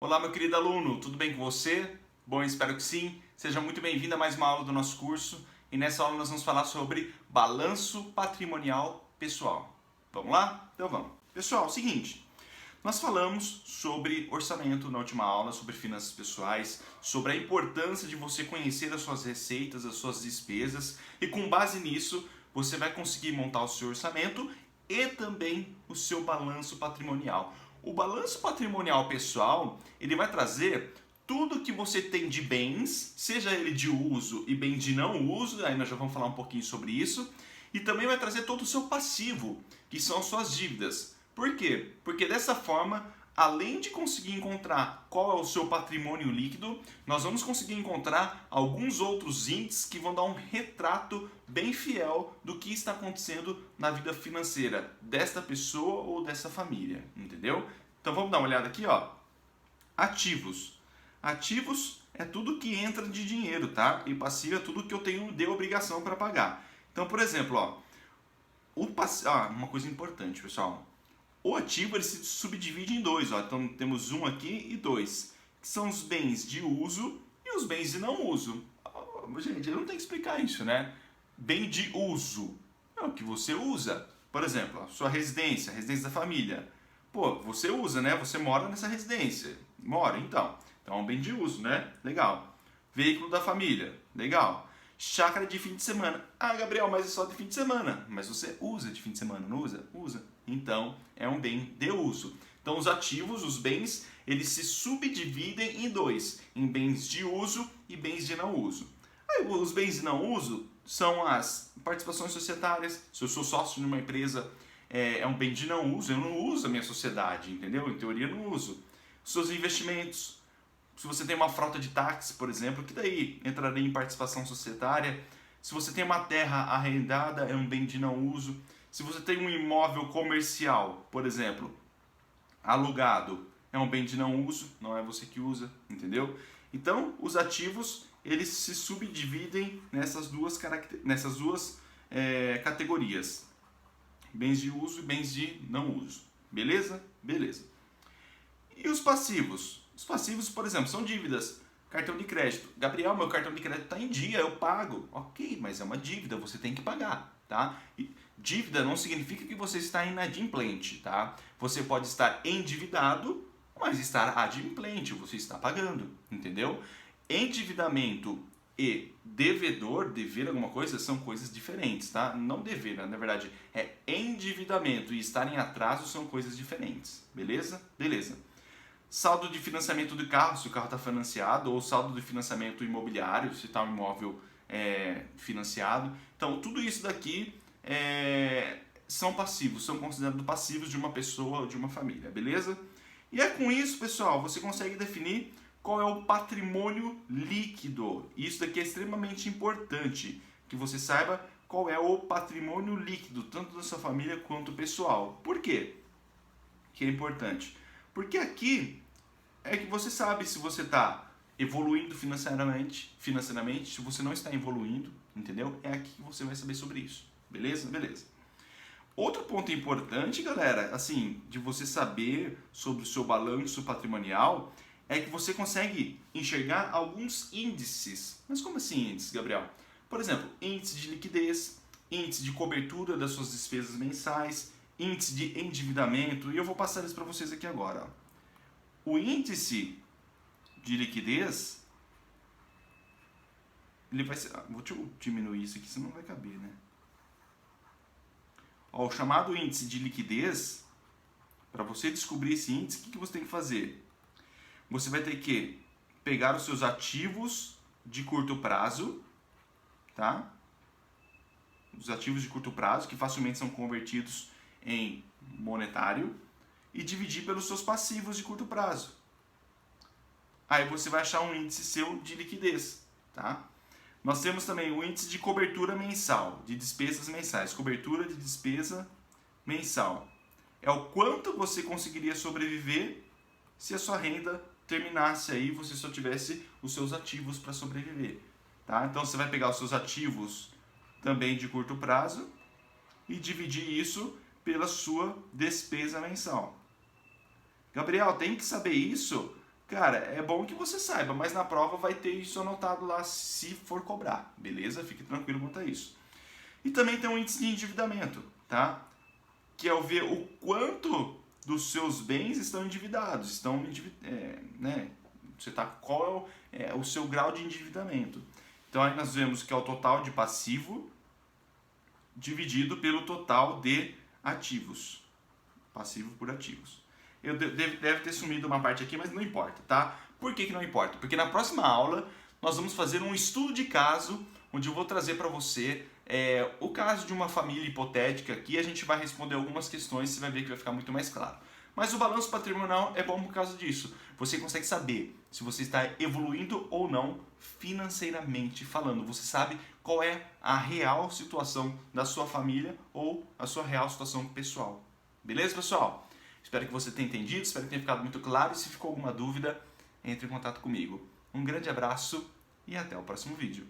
Olá, meu querido aluno, tudo bem com você? Bom, espero que sim. Seja muito bem-vindo a mais uma aula do nosso curso. E nessa aula nós vamos falar sobre balanço patrimonial pessoal. Vamos lá? Então vamos. Pessoal, é o seguinte, nós falamos sobre orçamento na última aula, sobre finanças pessoais, sobre a importância de você conhecer as suas receitas, as suas despesas, e com base nisso você vai conseguir montar o seu orçamento e também o seu balanço patrimonial. O balanço patrimonial pessoal, ele vai trazer tudo que você tem de bens, seja ele de uso e bem de não uso, aí nós já vamos falar um pouquinho sobre isso, e também vai trazer todo o seu passivo, que são as suas dívidas. Por quê? Porque dessa forma, além de conseguir encontrar qual é o seu patrimônio líquido, nós vamos conseguir encontrar alguns outros índices que vão dar um retrato bem fiel do que está acontecendo na vida financeira desta pessoa ou dessa família, entendeu? Então vamos dar uma olhada aqui, ó. Ativos. Ativos é tudo que entra de dinheiro, tá? E passivo é tudo que eu tenho de obrigação para pagar. Então, por exemplo, ó, uma coisa importante, pessoal. O ativo ele se subdivide em dois, ó. Então temos um aqui e dois, que são os bens de uso e os bens de não uso. Gente, eu não tenho que explicar isso, né? Bem de uso é o que você usa. Por exemplo, a sua residência, a residência da família. Pô, você usa, né? Você mora nessa residência. Mora, então. Então é um bem de uso, né? Legal. Veículo da família. Legal. Chácara de fim de semana. Ah, Gabriel, mas é só de fim de semana. Mas você usa de fim de semana, não usa? Usa. Então, é um bem de uso. Então, os ativos, os bens, eles se subdividem em dois. Em bens de uso e bens de não uso. Aí, os bens de não uso são as participações societárias. Se eu sou sócio de uma empresa, é um bem de não uso. Eu não uso a minha sociedade, entendeu? Em teoria, eu não uso. Os seus investimentos. Se você tem uma frota de táxi, por exemplo, que daí entraria em participação societária. Se você tem uma terra arrendada, é um bem de não uso. Se você tem um imóvel comercial, por exemplo, alugado, é um bem de não uso, não é você que usa, entendeu? Então, os ativos, eles se subdividem nessas duas categorias. Bens de uso e bens de não uso. Beleza? Beleza. E os passivos? Os passivos, por exemplo, são dívidas. Cartão de crédito. Gabriel, meu cartão de crédito está em dia, eu pago. Ok, mas é uma dívida, você tem que pagar, tá? E dívida não significa que você está inadimplente, tá? Você pode estar endividado, mas estar adimplente, você está pagando, entendeu? Endividamento e devedor, dever alguma coisa, são coisas diferentes, tá? Não dever, na verdade, é endividamento e estar em atraso são coisas diferentes, beleza? Beleza. Saldo de financiamento do carro, se o carro está financiado, ou saldo de financiamento imobiliário, se está um imóvel financiado. Então, tudo isso daqui são passivos, são considerados passivos de uma pessoa ou de uma família, beleza? E é com isso, pessoal, você consegue definir qual é o patrimônio líquido. Isso daqui é extremamente importante, que você saiba qual é o patrimônio líquido, tanto da sua família quanto pessoal. Por quê? Que é importante. Porque aqui é que você sabe se você está evoluindo financeiramente, se você não está evoluindo, entendeu? É aqui que você vai saber sobre isso. Beleza? Beleza. Outro ponto importante, galera, assim, de você saber sobre o seu balanço patrimonial é que você consegue enxergar alguns índices. Mas como assim índices, Gabriel? Por exemplo, índice de liquidez, índice de cobertura das suas despesas mensais, índice de endividamento, e eu vou passar isso para vocês aqui agora. O índice de liquidez, ele vai ser... Deixa eu diminuir isso aqui, senão não vai caber, né? Ó, o chamado índice de liquidez, para você descobrir esse índice, o que você tem que fazer? Você vai ter que pegar os seus ativos de curto prazo, tá? Os ativos de curto prazo, que facilmente são convertidos em monetário, e dividir pelos seus passivos de curto prazo. Aí você vai achar um índice seu de liquidez, tá? Nós temos também o índice de cobertura mensal, de despesas mensais. Cobertura de despesa mensal. É o quanto você conseguiria sobreviver se a sua renda terminasse aí e você só tivesse os seus ativos para sobreviver, tá? Então você vai pegar os seus ativos também de curto prazo e dividir isso pela sua despesa mensal. Gabriel, tem que saber isso Cara, é bom que você saiba, mas na prova vai ter isso anotado lá se for cobrar, beleza? Fique tranquilo quanto a isso. E também tem um índice de endividamento, tá? Que é o ver o quanto dos seus bens estão endividados, né? Você tá, qual é o seu grau de endividamento. Então aí nós vemos que é o total de passivo dividido pelo total de ativos. Passivo por ativos. Deve ter sumido uma parte aqui, mas não importa, tá? Por que não importa? Porque na próxima aula nós vamos fazer um estudo de caso, onde eu vou trazer para você o caso de uma família hipotética aqui, a gente vai responder algumas questões, você vai ver que vai ficar muito mais claro. Mas o balanço patrimonial é bom por causa disso. Você consegue saber se você está evoluindo ou não financeiramente falando. Você sabe qual é a real situação da sua família ou a sua real situação pessoal. Beleza, pessoal? Espero que você tenha entendido, espero que tenha ficado muito claro. E se ficou alguma dúvida, entre em contato comigo. Um grande abraço e até o próximo vídeo.